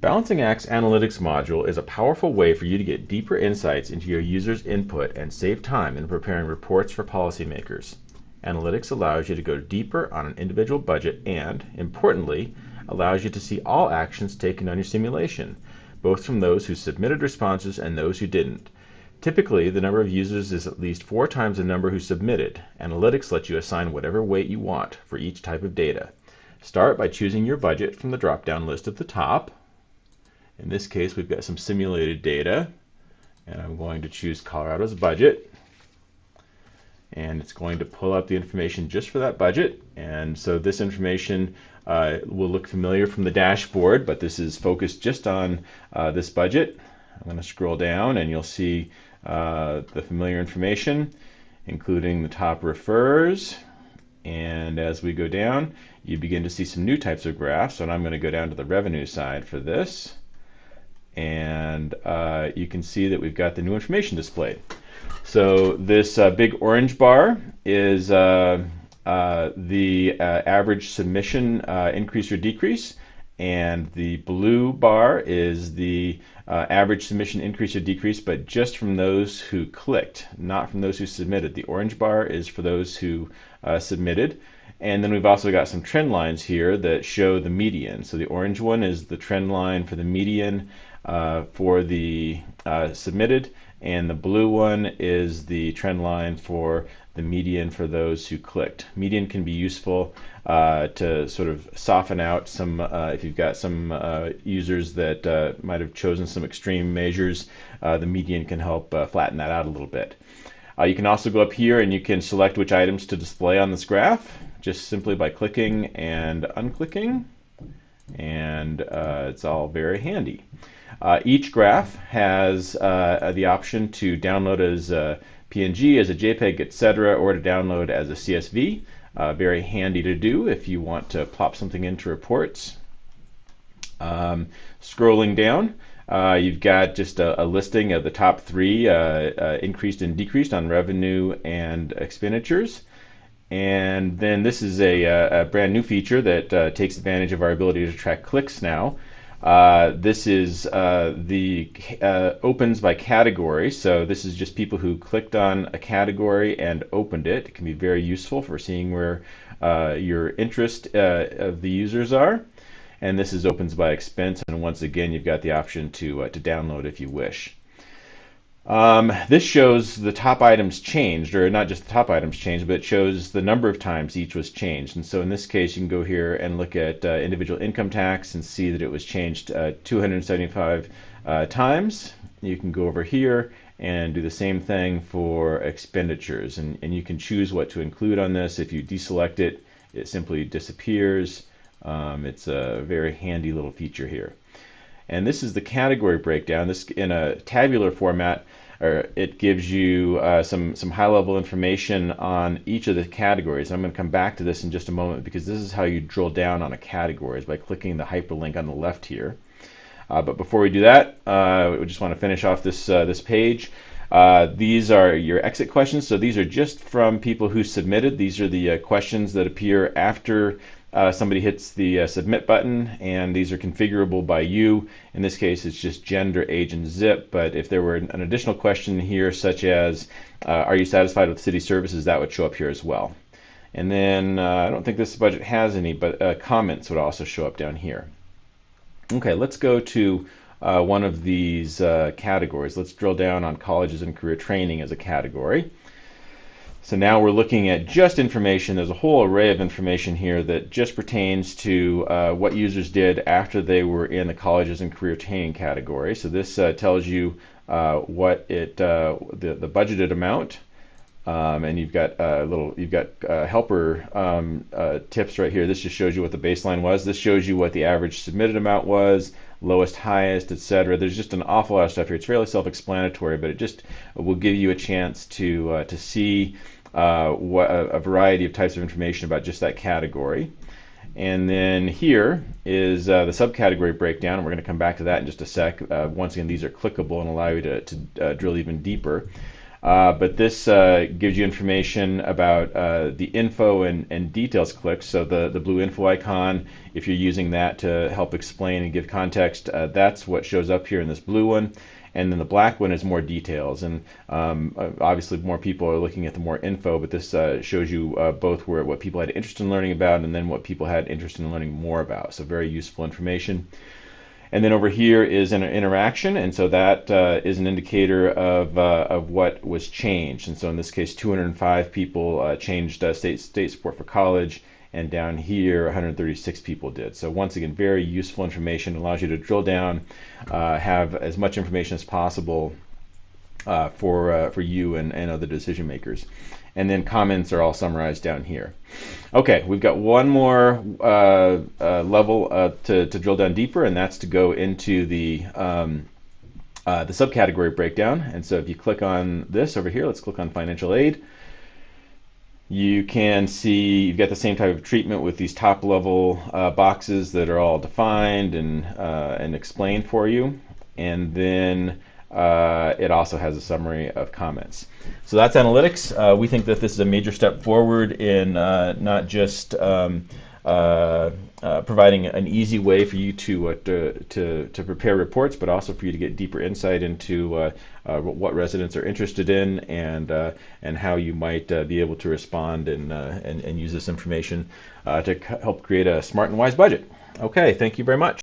Balancing Act's Analytics module is a powerful way for you to get deeper insights into your users' input and save time in preparing reports for policymakers. Analytics allows you to go deeper on an individual budget and, importantly, allows you to see all actions taken on your simulation, both from those who submitted responses and those who didn't. Typically, the number of users is at least 4 times the number who submitted. Analytics lets you assign whatever weight you want for each type of data. Start by choosing your budget from the drop-down list at the top. In this case, we've got some simulated data, and I'm going to choose Colorado's budget, and it's going to pull up the information just for that budget. And so this information will look familiar from the dashboard, but this is focused just on this budget. I'm going to scroll down, and you'll see the familiar information, including the top refers. And as we go down, you begin to see some new types of graphs, and I'm going to go down to the revenue side for this. And you can see that we've got the new information displayed. So this big orange bar is the average submission increase or decrease, and the blue bar is the average submission increase or decrease, but just from those who clicked, not from those who submitted. The orange bar is for those who submitted. And then we've also got some trend lines here that show the median. So the orange one is the trend line for the median for the submitted, and the blue one is the trend line for the median for those who clicked. Median can be useful to sort of soften out some, if you've got some users that might have chosen some extreme measures, the median can help flatten that out a little bit. You can also go up here and you can select which items to display on this graph, just simply by clicking and unclicking, and it's all very handy. Each graph has the option to download as a PNG, as a JPEG, etc., or to download as a CSV. Very handy to do if you want to plop something into reports. Scrolling down, you've got just a listing of the top 3 increased and decreased on revenue and expenditures. And then this is a brand new feature that takes advantage of our ability to track clicks now. This is the opens by category. So this is just people who clicked on a category and opened it. It can be very useful for seeing where your interest of the users are. And this is opens by expense. And once again, you've got the option to download if you wish. This shows the top items changed, or not just the top items changed, but it shows the number of times each was changed. And so in this case, you can go here and look at individual income tax and see that it was changed 275 times. You can go over here and do the same thing for expenditures. And you can choose what to include on this. If you deselect it, it simply disappears. It's a very handy little feature here. And this is the category breakdown. This in a tabular format, it gives you some high-level information on each of the categories. I'm going to come back to this in just a moment because this is how you drill down on a category, is by clicking the hyperlink on the left here. But before we do that, we just want to finish off this page. These are your exit questions. So these are just from people who submitted. These are the questions that appear after somebody hits the submit button, and these are configurable by you. In this case, it's just gender, age, and zip, but if there were an additional question here, such as, are you satisfied with city services, that would show up here as well. And then, I don't think this budget has any, but comments would also show up down here. Okay, let's go to one of these categories. Let's drill down on colleges and career training as a category. So now we're looking at just information. There's a whole array of information here that just pertains to what users did after they were in the colleges and career training category. So this tells you what the budgeted amount, and you've got helper tips right here. This just shows you what the baseline was. This shows you what the average submitted amount was, lowest, highest, etc. There's just an awful lot of stuff here. It's fairly self-explanatory, but it just will give you a chance to see a variety of types of information about just that category. And then here is the subcategory breakdown, and we're going to come back to that in just a sec. Once again, these are clickable and allow you to drill even deeper. But this gives you information about the info and details clicks. So the blue info icon, if you're using that to help explain and give context, that's what shows up here in this blue one. And then the black one is more details. And obviously more people are looking at the more info, but this shows you both what people had interest in learning about and then what people had interest in learning more about. So very useful information. And then over here is an interaction, and so that is an indicator of what was changed. And so in this case, 205 people changed state support for college, and down here, 136 people did. So once again, very useful information. Allows you to drill down, have as much information as possible for you and other decision makers. And then comments are all summarized down here. Okay, we've got one more level to drill down deeper, and that's to go into the subcategory breakdown. And so if you click on this over here, let's click on financial aid. You can see you've got the same type of treatment with these top level boxes that are all defined and explained for you. And then it also has a summary of comments. So that's analytics. We think that this is a major step forward in not just providing an easy way for you to prepare reports, but also for you to get deeper insight into what residents are interested in and how you might be able to respond and use this information to help create a smart and wise budget. Okay, thank you very much.